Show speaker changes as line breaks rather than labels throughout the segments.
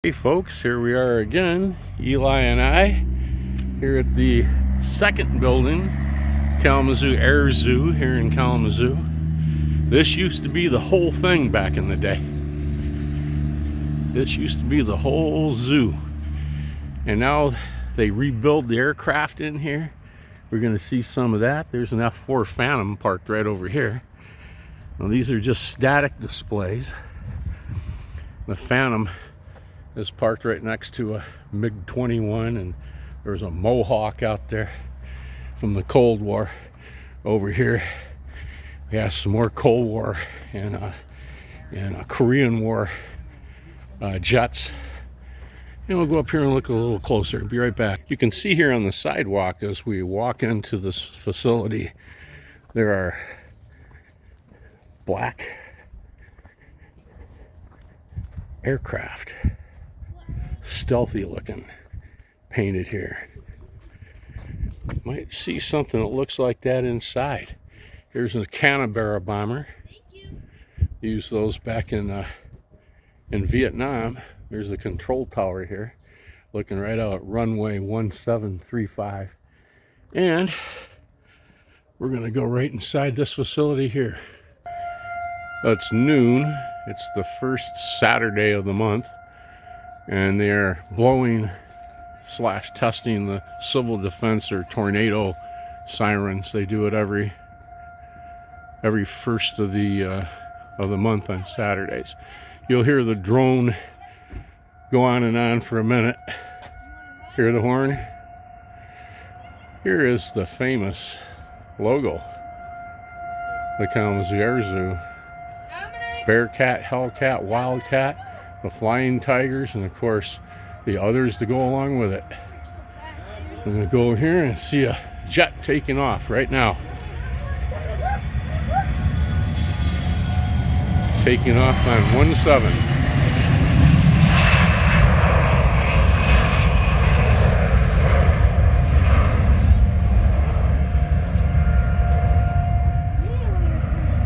Hey folks, here we are again, Eli and I, here at the second building, Kalamazoo Air Zoo here in Kalamazoo. This used to be the whole thing back in the day. This used to be the whole zoo. And now they rebuild the aircraft in here. We're going to see some of that. There's an F-4 Phantom parked right over here. Now these are just static displays. The Phantom is parked right next to a MiG-21, and there's a Mohawk out there from the Cold War. Over here we have some more Cold War and a Korean War jets. And we'll go up here and look a little closer. Be right back. You can see here on the sidewalk as we walk into this facility, there are black aircraft, stealthy looking, painted here. Might see something that looks like that inside. Here's a Canberra bomber. Used those back in Vietnam. There's the control tower here, looking right out at runway 1735. And we're gonna go right inside this facility here. It's noon. It's the first Saturday of the month, and they're blowing / testing the civil defense or tornado sirens. They do it every first of the month on Saturdays. You'll hear the drone go on and on for a minute. Hear the horn? Here is the famous logo, the Kalamazoo Air Zoo. Bearcat, Hellcat, Wildcat, the Flying Tigers, and of course the others to go along with it. I'm going to go over here and see a jet taking off right now. Taking off on 17.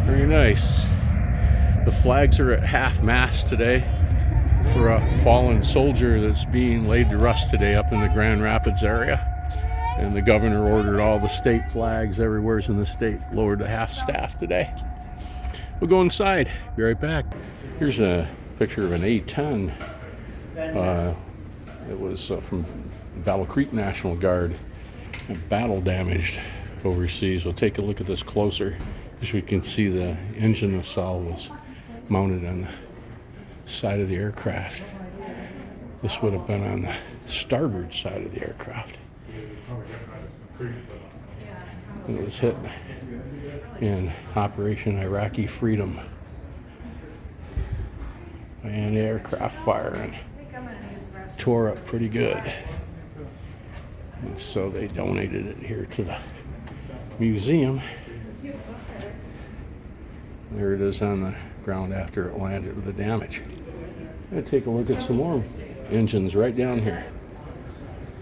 Very nice. The flags are at half-mast today for a fallen soldier that's being laid to rest today up in the Grand Rapids area. And the governor ordered all the state flags everywhere in the state lowered to half-staff today. We'll go inside. Be right back. Here's a picture of an A-10. It was from Battle Creek National Guard, battle damaged overseas. We'll take a look at this closer, so we can see the engine nacelle was mounted on the side of the aircraft. This would have been on the starboard side of the aircraft. It was hit in Operation Iraqi Freedom by an aircraft fire and tore up pretty good. And so they donated it here to the museum. There it is on the ground after it landed with the damage. I'm going to take a look at some more engines right down here.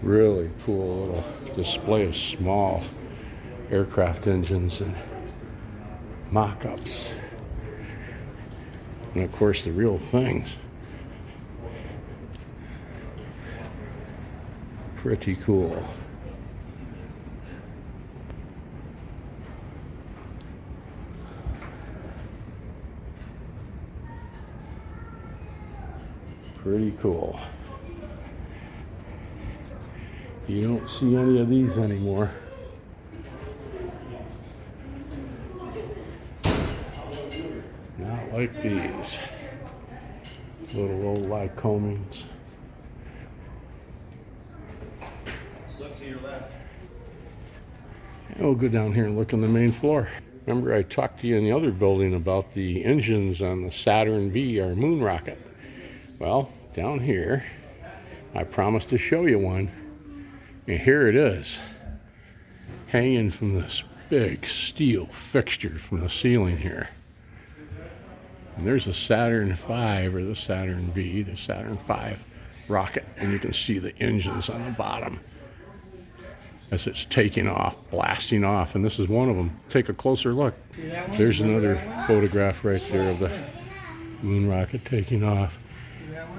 Really cool little display of small aircraft engines and mock-ups. And of course the real things. Pretty cool. Pretty cool. You don't see any of these anymore. Not like these. Little old Lycomings. Look to your left. And we'll go down here and look on the main floor. Remember I talked to you in the other building about the engines on the Saturn V, our moon rocket. Well, down here, I promised to show you one, and here it is, hanging from this big steel fixture from the ceiling here. And there's a Saturn V, or the Saturn V, the Saturn V rocket, and you can see the engines on the bottom as it's taking off, blasting off, and this is one of them. Take a closer look. There's another photograph right there of the moon rocket taking off.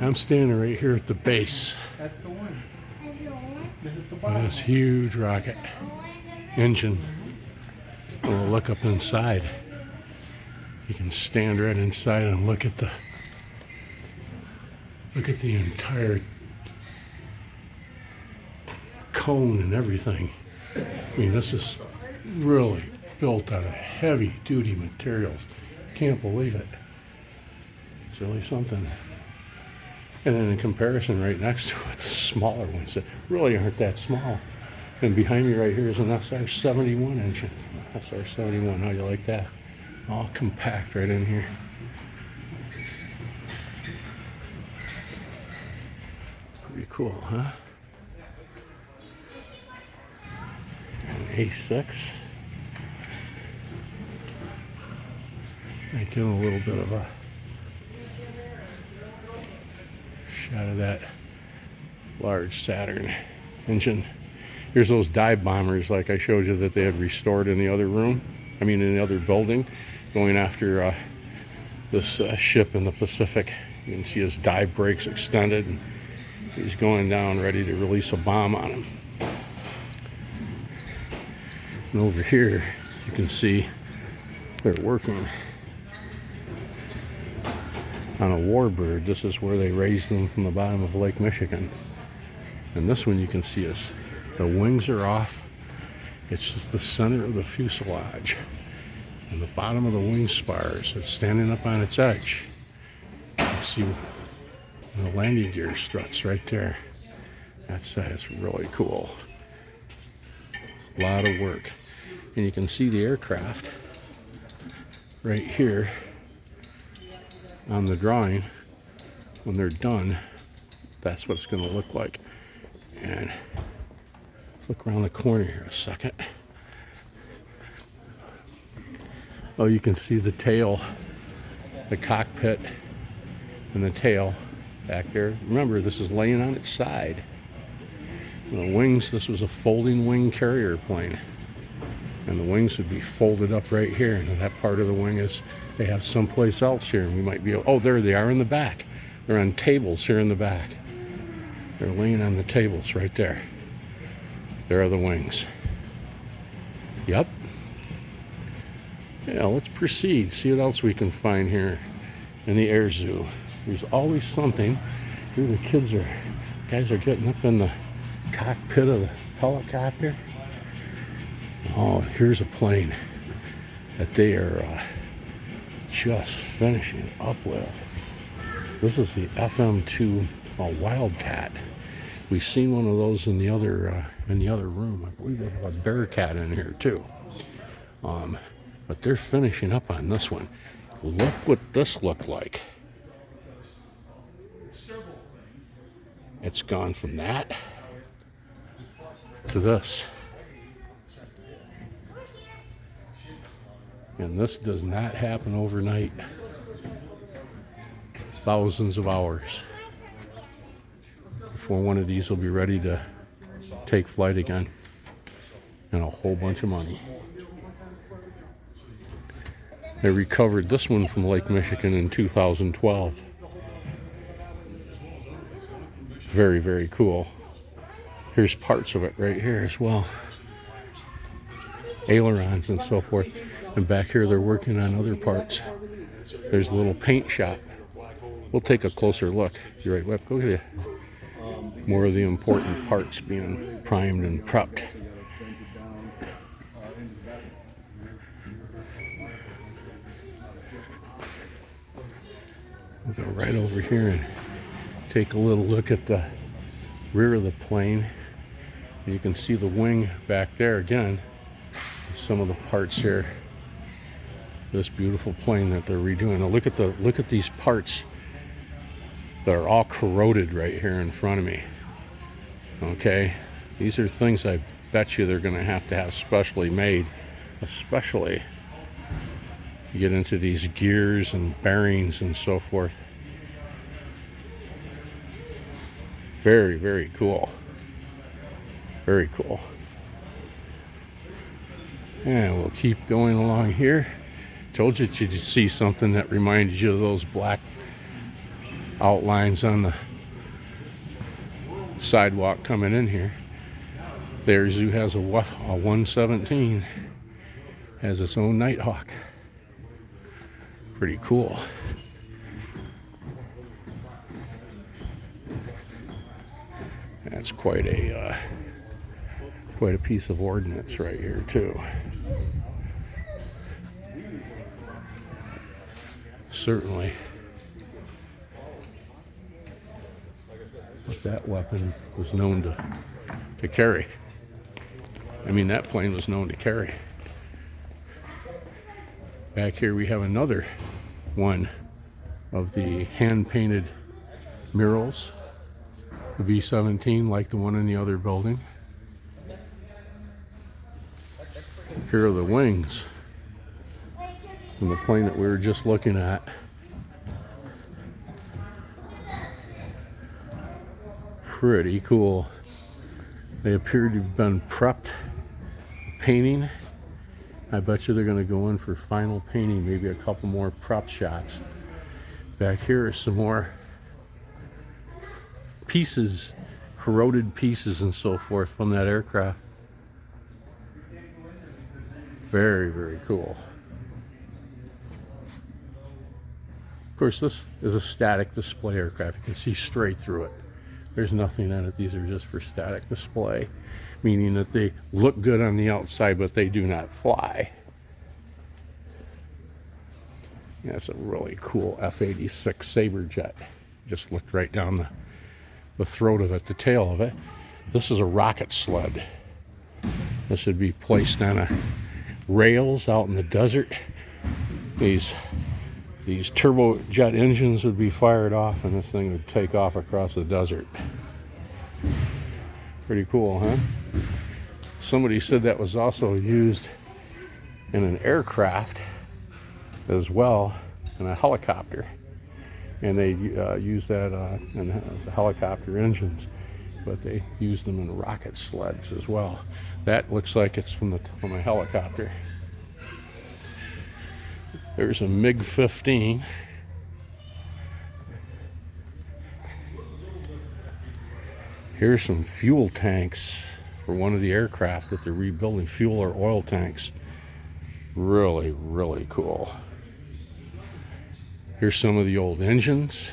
I'm standing right here at the base
That's the one. This is the
of
bottom.
this huge rocket engine. We'll look up inside. You can stand right inside and look at the entire cone and everything. I mean, this is really built out of heavy duty materials. Can't believe it. It's really something. And then in comparison, right next to it, the smaller ones that really aren't that small. And behind me right here is an SR-71 engine. SR-71, how you like that? All compact right in here. Pretty cool, huh? An A-6. Making a little bit of a shot of that large Saturn engine. Here's those dive bombers like I showed you that they had restored in the other room. I mean in the other building, going after this ship in the Pacific. You can see his dive brakes extended and he's going down ready to release a bomb on him. And over here you can see they're working on a warbird. This is where they raised them from the bottom of Lake Michigan. And this one you can see is the wings are off. It's just the center of the fuselage. And the bottom of the wing spars, it's standing up on its edge. You can see the landing gear struts right there. That's really cool. A lot of work. And you can see the aircraft right here on the drawing. When they're done, that's what it's going to look like. And let's look around the corner here a second. Oh, you can see the tail, the cockpit, and the tail back there. Remember, this is laying on its side. The wings, this was a folding wing carrier plane. And the wings would be folded up right here. And that part of the wing is, they have someplace else here. And we might be, oh, there they are in the back. They're on tables here in the back. They're laying on the tables right there. There are the wings. Yep. Yeah, let's proceed. See what else we can find here in the air zoo. There's always something. Here the guys are getting up in the cockpit of the helicopter. Oh, here's a plane that they are just finishing up with. This is the FM2 Wildcat. We've seen one of those in the other room. I believe they have a Bearcat in here too. But they're finishing up on this one. Look what this looked like. It's gone from that to this. And this does not happen overnight. Thousands of hours before one of these will be ready to take flight again. And a whole bunch of money. They recovered this one from Lake Michigan in 2012. Very, very cool. Here's parts of it right here as well. Ailerons and so forth. And back here they're working on other parts. There's a little paint shop. We'll take a closer look. You're right, Web. Go get it. More of the important parts being primed and prepped. We'll go right over here and take a little look at the rear of the plane. You can see the wing back there again. Some of the parts here. This beautiful plane that they're redoing. Now look at these parts that are all corroded right here in front of me. Okay, these are things I bet you they're going to have specially made, especially you get into these gears and bearings and so forth. Very, very cool. Very cool. And we'll keep going along here. Told you you'd see something that reminded you of those black outlines on the sidewalk coming in here. Their zoo has a 117, has its own Nighthawk. Pretty cool. That's quite a piece of ordnance right here too. Certainly. What that weapon was known to carry. I mean, that plane was known to carry. Back here we have another one of the hand-painted murals, the B-17, like the one in the other building. Here are the wings from the plane that we were just looking at. Pretty cool. They appear to have been prepped, painting. I bet you they're going to go in for final painting, maybe a couple more prep shots. Back here are some more pieces, corroded pieces and so forth from that aircraft. Very, very cool. Of course, this is a static display aircraft. You can see straight through it. There's nothing in it. These are just for static display, meaning that they look good on the outside, but they do not fly. Yeah, it's a really cool F-86 Sabre jet. Just looked right down the throat of it, the tail of it. This is a rocket sled. This would be placed on rails out in the desert. These turbojet engines would be fired off and this thing would take off across the desert. Pretty cool, huh? Somebody said that was also used in an aircraft as well, in a helicopter. And they use that as helicopter engines, but they use them in rocket sleds as well. That looks like it's from a helicopter. There's a MiG-15. Here's some fuel tanks for one of the aircraft that they're rebuilding, fuel or oil tanks. Really, really cool. Here's some of the old engines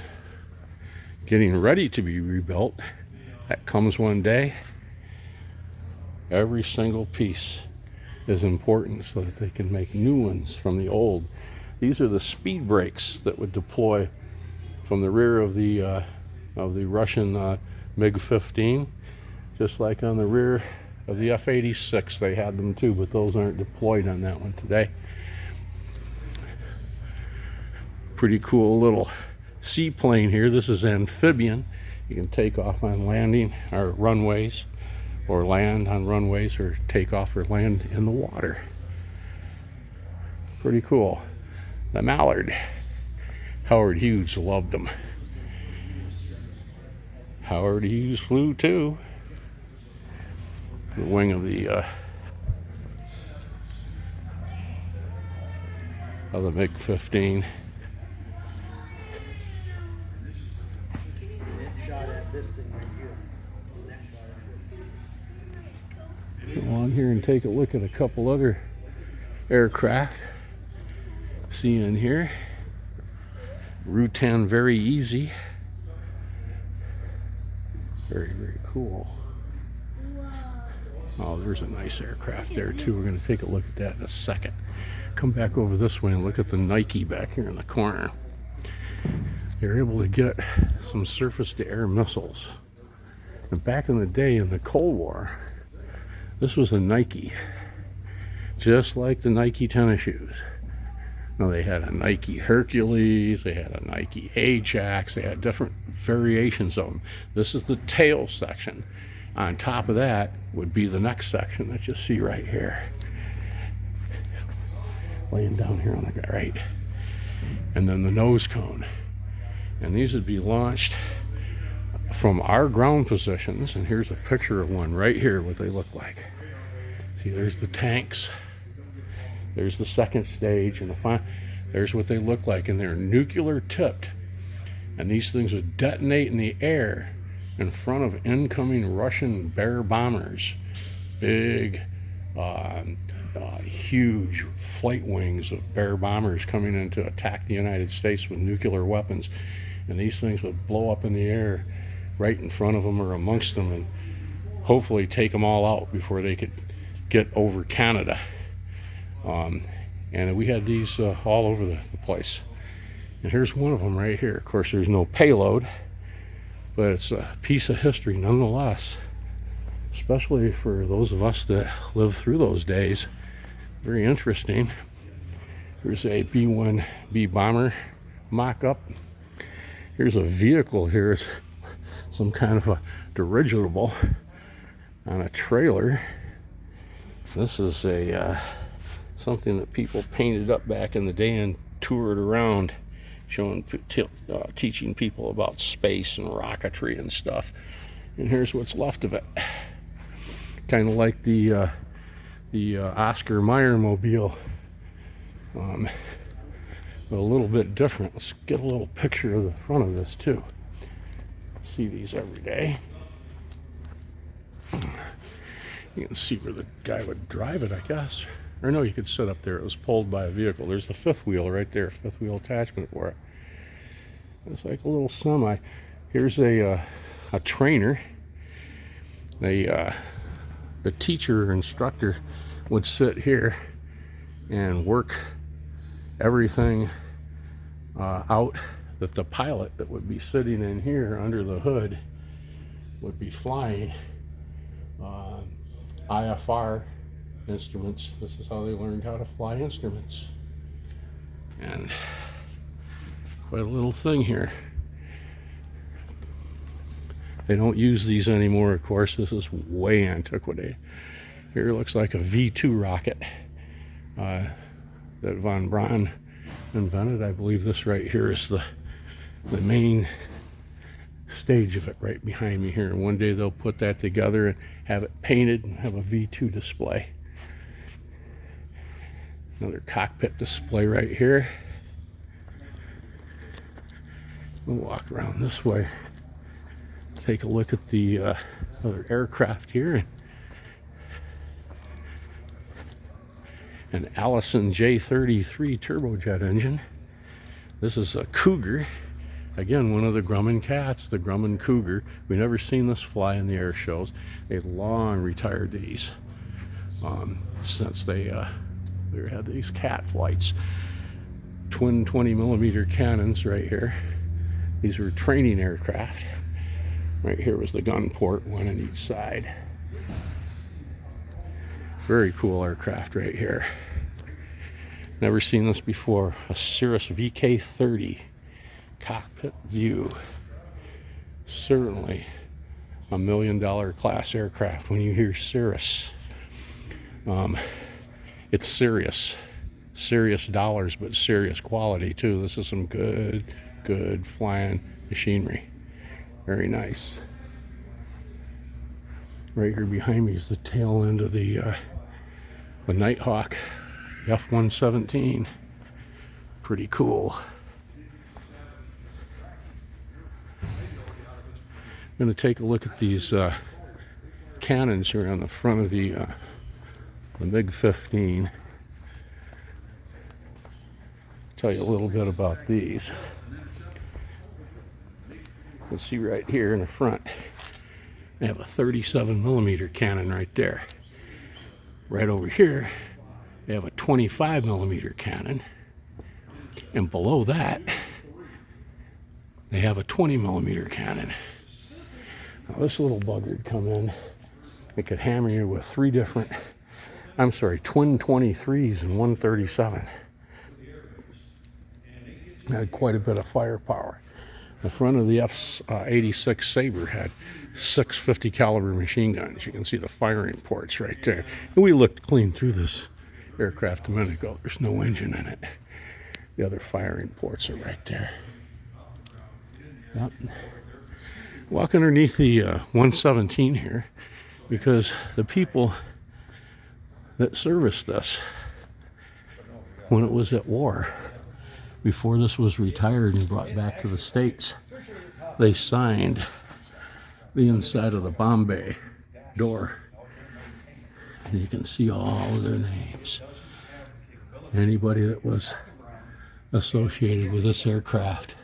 getting ready to be rebuilt. That comes one day. Every single piece is important so that they can make new ones from the old. These are the speed brakes that would deploy from the rear of the Russian MiG-15, just like on the rear of the F-86. They had them too, but those aren't deployed on that one today. Pretty cool little seaplane here. This is amphibian. You can take off on landing or runways, or land on runways, or take off or land in the water. Pretty cool. The Mallard. Howard Hughes loved them. Howard Hughes flew too. The wing of the MiG-15. Go on here and take a look at a couple other aircraft. See in here, Rutan Very Easy. Very, very cool. Oh, there's a nice aircraft there too. We're going to take a look at that in a second. Come back over this way and look at the Nike back here in the corner. They're able to get some surface-to-air missiles. And back in the day in the Cold War, this was a Nike, just like the Nike tennis shoes. Now they had a Nike Hercules, they had a Nike Ajax, they had different variations of them. This is the tail section. On top of that would be the next section that you see right here. Laying down here on the right. And then the nose cone. And these would be launched from our ground positions. And here's a picture of one right here, what they look like. See, there's the tanks. There's the second stage, and there's what they look like, and they're nuclear tipped. and these things would detonate in the air in front of incoming Russian Bear bombers. Big, huge flight wings of Bear bombers coming in to attack the United States with nuclear weapons. And these things would blow up in the air right in front of them or amongst them, and hopefully take them all out before they could get over Canada. And we had these all over the place. And here's one of them right here. Of course, there's no payload, but it's a piece of history nonetheless, especially for those of us that lived through those days. Very interesting. Here's a B-1B bomber mock-up. Here's a vehicle here. It's some kind of a dirigible on a trailer. This is a something that people painted up back in the day and toured around, showing, teaching people about space and rocketry and stuff. And here's what's left of it. Kind of like the Oscar Mayer mobile, a little bit different. Let's get a little picture of the front of this too. See these every day. You can see where the guy would drive it, I guess. Or no, you could sit up there. It was pulled by a vehicle. There's the fifth wheel right there, fifth wheel attachment for it. It's like a little semi. Here's a trainer. The teacher or instructor would sit here and work everything out that the pilot that would be sitting in here under the hood would be flying. IFR instruments. This is how they learned how to fly instruments. And quite a little thing here. They don't use these anymore, of course. This is way antiquity. Here it looks like a V2 rocket that von Braun invented. I believe this right here is the main stage of it right behind me here. And one day they'll put that together and have it painted and have a V2 display. Another cockpit display right here. We'll walk around this way. Take a look at the other aircraft here. An Allison J33 turbojet engine. This is a Cougar. Again, one of the Grumman cats, the Grumman Cougar. We've never seen this fly in the air shows. They've long retired these since they had these cat flights. Twin 20mm cannons right here. These were training aircraft. Right here was the gun port, one on each side. Very cool aircraft right here. Never seen this before. A Cirrus VK-30 cockpit view. Certainly a $1 million class aircraft when you hear Cirrus. It's serious dollars, but serious quality too. This is some good flying machinery. Very nice. Right here behind me is the tail end of the Nighthawk, the F-117. Pretty cool. I'm going to take a look at these cannons here on the front of the MiG-15. Tell you a little bit about these. You can see right here in the front, they have a 37mm cannon right there. Right over here, they have a 25mm cannon. And below that, they have a 20mm cannon. Now this little bugger would come in. It could hammer you with twin 23s and 137. Had quite a bit of firepower. The front of the F-86 Sabre had 6 50 caliber machine guns. You can see the firing ports right there. And we looked clean through this aircraft a minute ago. There's no engine in it. The other firing ports are right there. Yep. Walk underneath the 117 here, because the people that serviced this when it was at war, before this was retired and brought back to the States, they signed the inside of the bomb bay door. And you can see all of their names. Anybody that was associated with this aircraft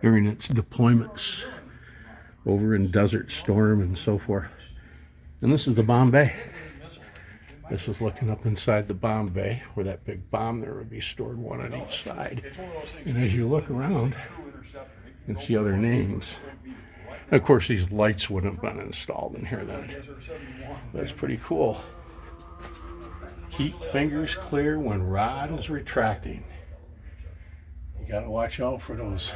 during its deployments over in Desert Storm and so forth. And this is the bomb bay. This is looking up inside the bomb bay where that big bomb there would be stored, one on each side. And as you look around, you can see other names. And of course, these lights wouldn't have been installed in here then. That's pretty cool. Keep fingers clear when rod is retracting. You got to watch out for those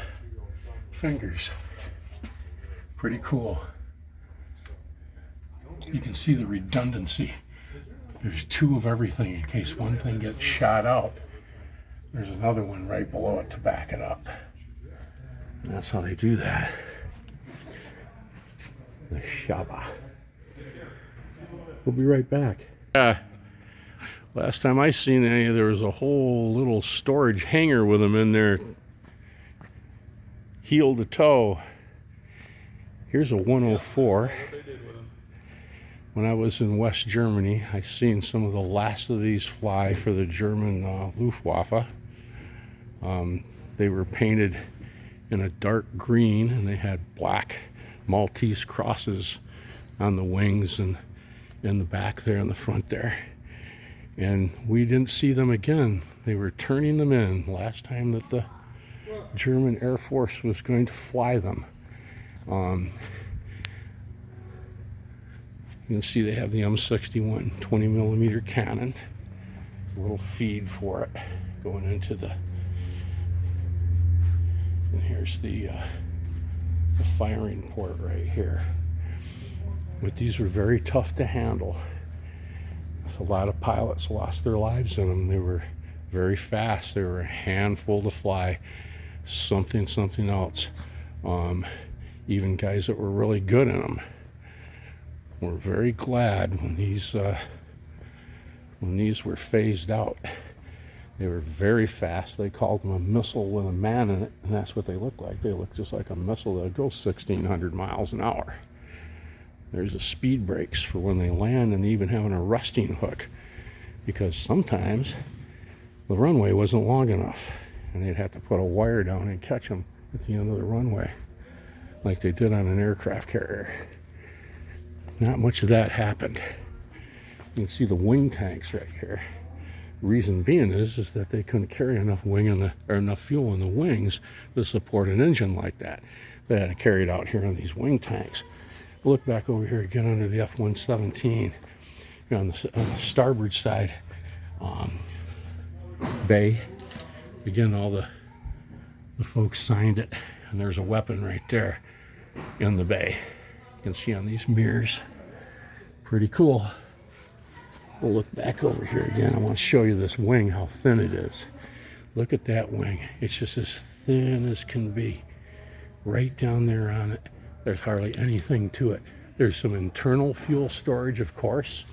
fingers. Pretty cool. You can see the redundancy. There's two of everything in case one thing gets shot out. There's another one right below it to back it up. And that's how they do that. The Shaba. We'll be right back. Last time I seen any, there was a whole little storage hangar with them in there, heel to toe. Here's a 104. When I was in West Germany, I seen some of the last of these fly for the German Luftwaffe. They were painted in a dark green, and they had black Maltese crosses on the wings and in the back there in the front there. And we didn't see them again. They were turning them in last time that the German Air Force was going to fly them. You can see they have the M61 20mm cannon. A little feed for it going into the... And here's the firing port right here. But these were very tough to handle. A lot of pilots lost their lives in them. They were very fast. They were a handful to fly. Something else. Even guys that were really good in them were very glad when these were phased out. They were very fast. They called them a missile with a man in it, and that's what they looked like. They looked just like a missile that would go 1,600 miles an hour. There's the speed brakes for when they land, and even having a resting hook, because sometimes the runway wasn't long enough and they'd have to put a wire down and catch them at the end of the runway like they did on an aircraft carrier. Not much of that happened. You can see the wing tanks right here. Reason being is that they couldn't carry enough enough fuel in the wings to support an engine like that. They had to carry it out here in these wing tanks. Look back over here again under the F-117 on the starboard side bay. Again, all the folks signed it, and there's a weapon right there in the bay. You can see on these mirrors. Pretty cool. We'll look back over here again. I want to show you this wing, how thin it is. Look at that wing. It's just as thin as can be. Right down there on it. There's hardly anything to it. There's some internal fuel storage, of course.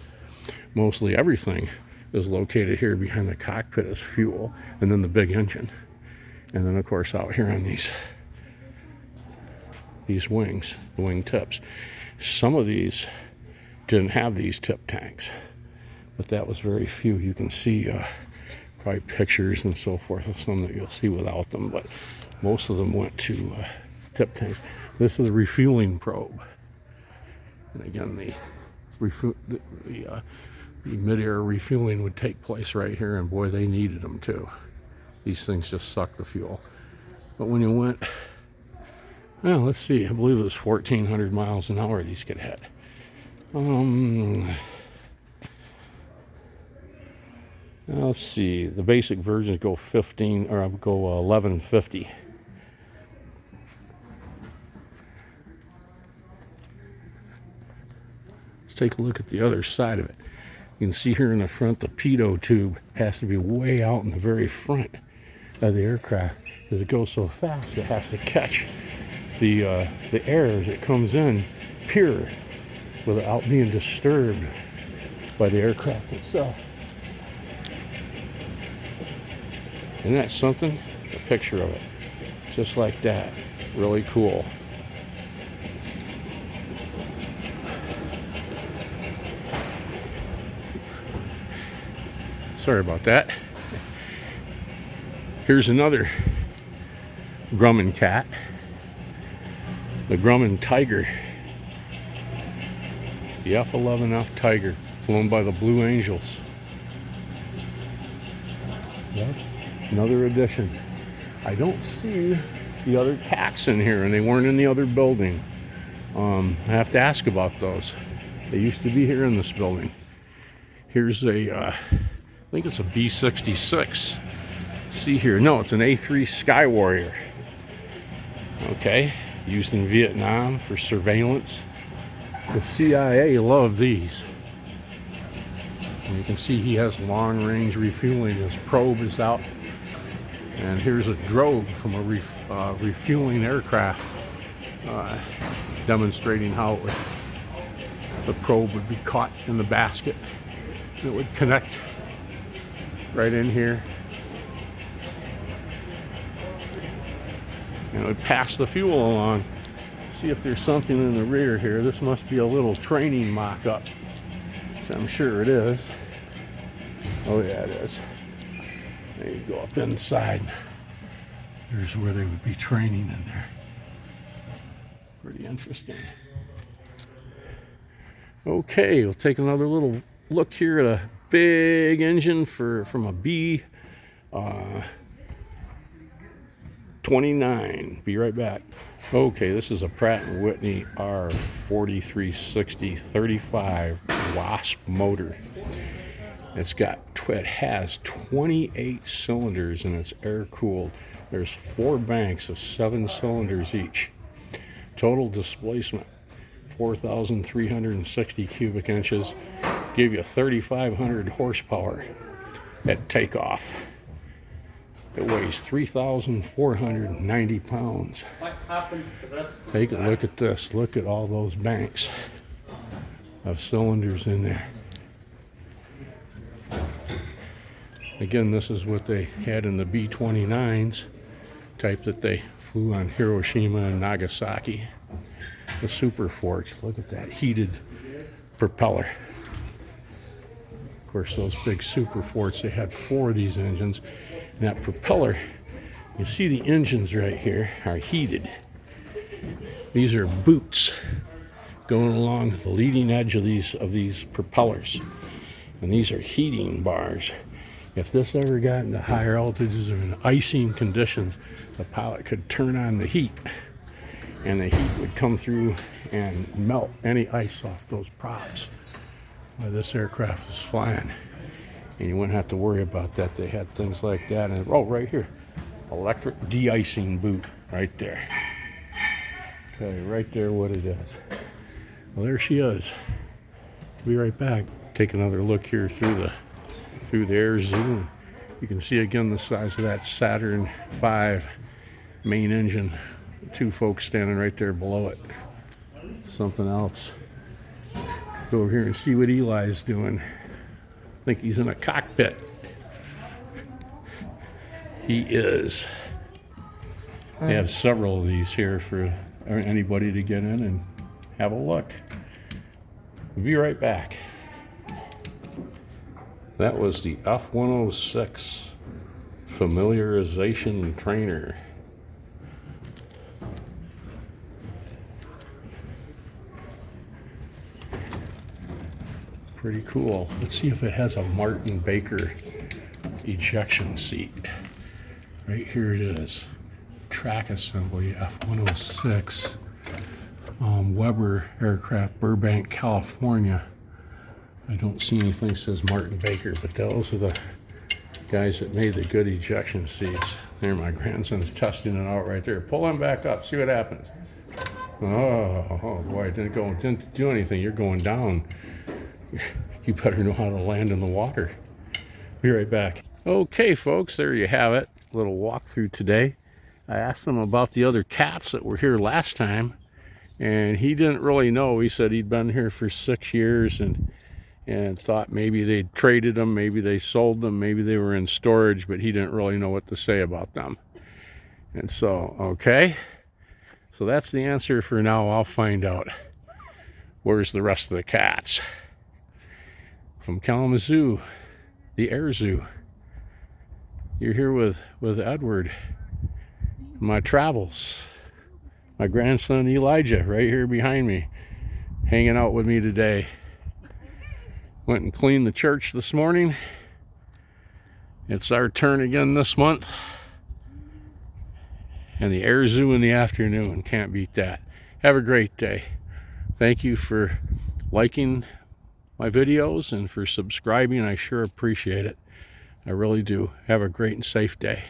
Mostly everything is located here behind the cockpit as fuel, and then the big engine. And then, of course, out here on these wings, the wing tips. Some of these didn't have these tip tanks, but that was very few. You can see probably pictures and so forth of some that you'll see without them, but most of them went to tip tanks. This is the refueling probe. And again, the mid-air refueling would take place right here, and boy, they needed them too. These things just suck the fuel. But when you went, well, let's see, I believe it was 1,400 miles an hour these could hit. Let's see, the basic versions go 1150. Let's take a look at the other side of it. You can see here in the front, the pitot tube has to be way out in the very front of the aircraft because it goes so fast it has to catch the air as it comes in pure without being disturbed by the aircraft itself. Isn't that something? A picture of it. Just like that. Really cool. Sorry about that. Here's another Grumman cat. The Grumman Tiger. The F-11F Tiger, flown by the Blue Angels. Yep, another addition. I don't see the other cats in here, and they weren't in the other building. I have to ask about those. They used to be here in this building. Here's a, I think it's a B-66. See here, no, it's an A-3 Sky Warrior. Okay, used in Vietnam for surveillance. The CIA loved these. And you can see he has long-range refueling. His probe is out. And here's a drogue from a refueling aircraft demonstrating how the probe would be caught in the basket. And it would connect right in here. And it would pass the fuel along. See if there's something in the rear here. This must be a little training mock-up, which I'm sure it is. Oh yeah, it is. There you go, up inside. There's where they would be training in there. Pretty interesting. Okay, we'll take another little look here at a big engine from a B-29. Be right back. Okay, this is a Pratt & Whitney R4360 35 Wasp motor. It has 28 cylinders and it's air-cooled. There's 4 banks of 7 cylinders each. Total displacement, 4,360 cubic inches. Give you 3,500 horsepower at takeoff. It weighs 3,490 pounds. Take a look at this. Look at all those banks of cylinders in there. Again, this is what they had in the B-29s, type that they flew on Hiroshima and Nagasaki. The Super Forts. Look at that heated propeller. Of course, those big Super Forts, they had 4 of these engines. And that propeller, you see the engines right here are heated. These are boots going along the leading edge of these propellers. And these are heating bars. If this ever got into higher altitudes or in icing conditions, the pilot could turn on the heat and the heat would come through and melt any ice off those props where this aircraft was flying. And you wouldn't have to worry about that. They had things like that. And oh, right here, electric de-icing boot right there. Okay, right there what it is. Well, there she is. Be right back. Take another look here through the air zoom. You can see again the size of that Saturn V main engine. 2 folks standing right there below it. Something else. Go over here and see what Eli's doing. I think he's in a cockpit. He is. They have several of these here for anybody to get in and have a look. We'll be right back. That was the F-106 familiarization trainer. Pretty cool. Let's see if it has a Martin Baker ejection seat. Right here it is. Track assembly, F-106. Weber aircraft, Burbank, California. I don't see anything that says Martin Baker, but those are the guys that made the good ejection seats. There, my grandson's testing it out right there. Pull them back up, see what happens. Oh boy, it didn't do anything. You're going down. You better know how to land in the water. Be right back. Okay, folks, there you have it. A little walkthrough today. I asked him about the other cats that were here last time, and he didn't really know. He said he'd been here for 6 years and thought maybe they'd traded them, maybe they sold them, maybe they were in storage, but he didn't really know what to say about them. And so, okay, So that's the answer for now. I'll find out where's the rest of the cats. From Kalamazoo, the Air Zoo. You're here with Edward. My travels. My grandson Elijah right here behind me, hanging out with me today. Went and cleaned the church this morning. It's our turn again this month. And the Air Zoo in the afternoon. Can't beat that. Have a great day. Thank you for liking my videos and for subscribing. I sure appreciate it. I really do. Have a great and safe day.